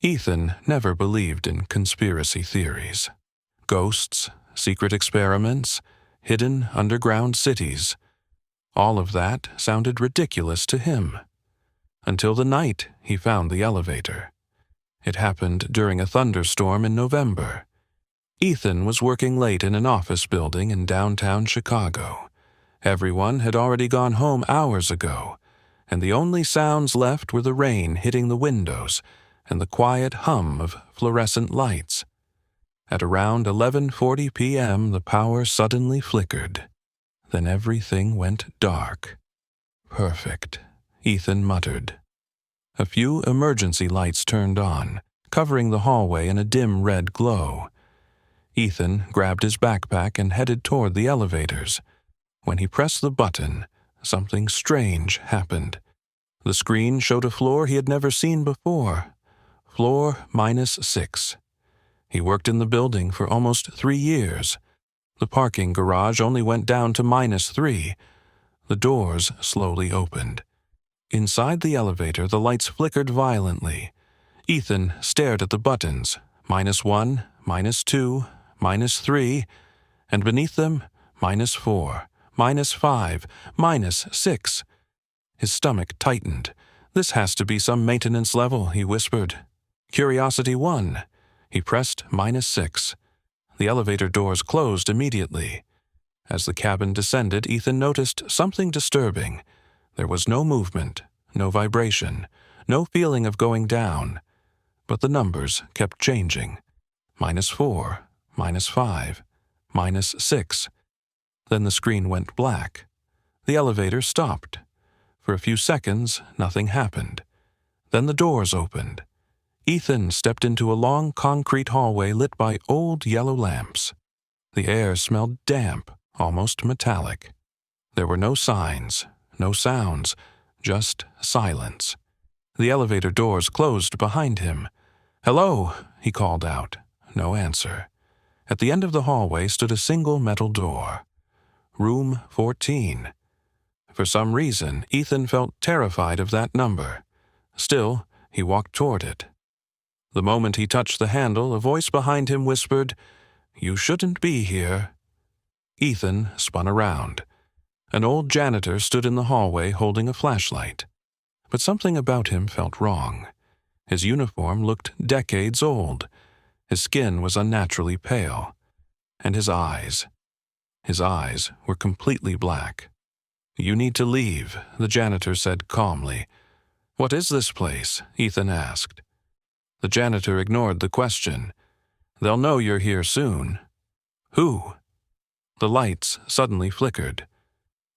Ethan never believed in conspiracy theories. Ghosts, secret experiments, hidden underground cities. All of that sounded ridiculous to him. Until the night he found the elevator. It happened during a thunderstorm in November. Ethan was working late in an office building in downtown Chicago. Everyone had already gone home hours ago, and the only sounds left were the rain hitting the windows and the quiet hum of fluorescent lights. At around 11:40 p.m., the power suddenly flickered. Then everything went dark. "Perfect," Ethan muttered. A few emergency lights turned on, covering the hallway in a dim red glow. Ethan grabbed his backpack and headed toward the elevators. When he pressed the button, something strange happened. The screen showed a floor he had never seen before. Floor -6. He worked in the building for almost 3 years. The parking garage only went down to -3. The doors slowly opened. Inside the elevator, the lights flickered violently. Ethan stared at the buttons, -1, -2, -3, and beneath them, -4, -5, -6. His stomach tightened. "This has to be some maintenance level," he whispered. Curiosity won. He pressed -6. The elevator doors closed immediately. As the cabin descended, Ethan noticed something disturbing. There was no movement, no vibration, no feeling of going down. But the numbers kept changing. -4, -5, -6. Then the screen went black. The elevator stopped. For a few seconds, nothing happened. Then the doors opened. Ethan stepped into a long concrete hallway lit by old yellow lamps. The air smelled damp, almost metallic. There were no signs, no sounds, just silence. The elevator doors closed behind him. "Hello," he called out. No answer. At the end of the hallway stood a single metal door. Room 14. For some reason, Ethan felt terrified of that number. Still, he walked toward it. The moment he touched the handle, a voice behind him whispered, "You shouldn't be here." Ethan spun around. An old janitor stood in the hallway holding a flashlight. But something about him felt wrong. His uniform looked decades old. His skin was unnaturally pale. And his eyes were completely black. "You need to leave," the janitor said calmly. "What is this place?" Ethan asked. The janitor ignored the question. "They'll know you're here soon." "Who?" The lights suddenly flickered.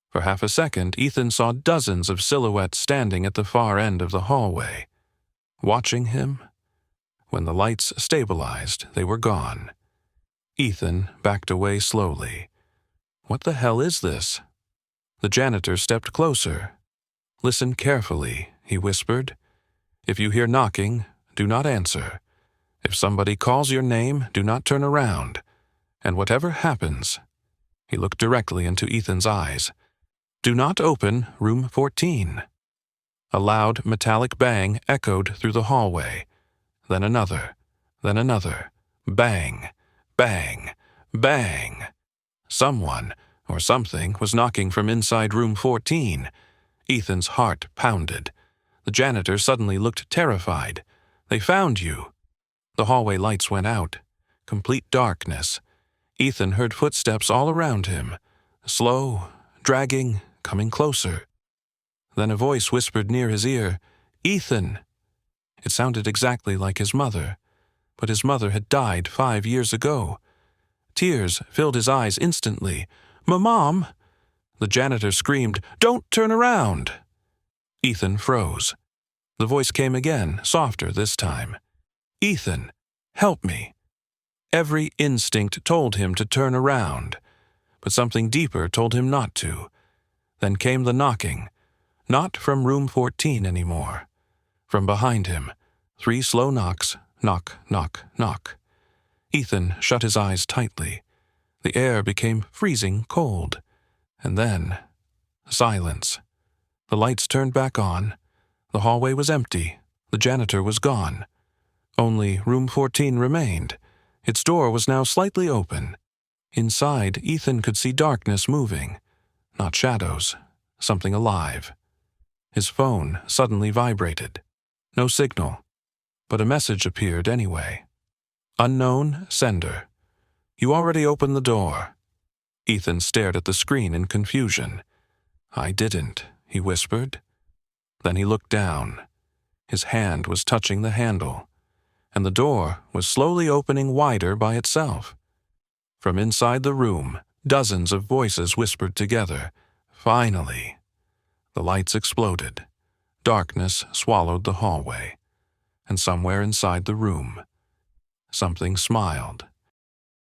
For half a second, Ethan saw dozens of silhouettes standing at the far end of the hallway. Watching him? When the lights stabilized, they were gone. Ethan backed away slowly. "What the hell is this?" The janitor stepped closer. "Listen carefully," he whispered. "If you hear knocking, do not answer. If somebody calls your name, do not turn around. And whatever happens," he looked directly into Ethan's eyes, "do not open room 14. A loud metallic bang echoed through the hallway. Then another. Bang, bang, bang. Someone, or something, was knocking from inside room 14. Ethan's heart pounded. The janitor suddenly looked terrified. "They found you." The hallway lights went out. Complete darkness. Ethan heard footsteps all around him. Slow, dragging, coming closer. Then a voice whispered near his ear, "Ethan." It sounded exactly like his mother, but his mother had died 5 years ago. Tears filled his eyes instantly. "Mom!" The janitor screamed, "Don't turn around!" Ethan froze. The voice came again, softer this time. "Ethan, help me." Every instinct told him to turn around, but something deeper told him not to. Then came the knocking, not from room 14 anymore. From behind him, 3 slow knocks, knock, knock, knock. Ethan shut his eyes tightly. The air became freezing cold. And then, silence. The lights turned back on. The hallway was empty. The janitor was gone. Only room 14 remained. Its door was now slightly open. Inside, Ethan could see darkness moving. Not shadows, something alive. His phone suddenly vibrated. No signal, but a message appeared anyway. Unknown sender. You already opened the door. Ethan stared at the screen in confusion. I didn't, he whispered. Then he looked down. His hand was touching the handle, and the door was slowly opening wider by itself. From inside the room, dozens of voices whispered together. Finally. The lights exploded. Darkness swallowed the hallway. And somewhere inside the room, something smiled.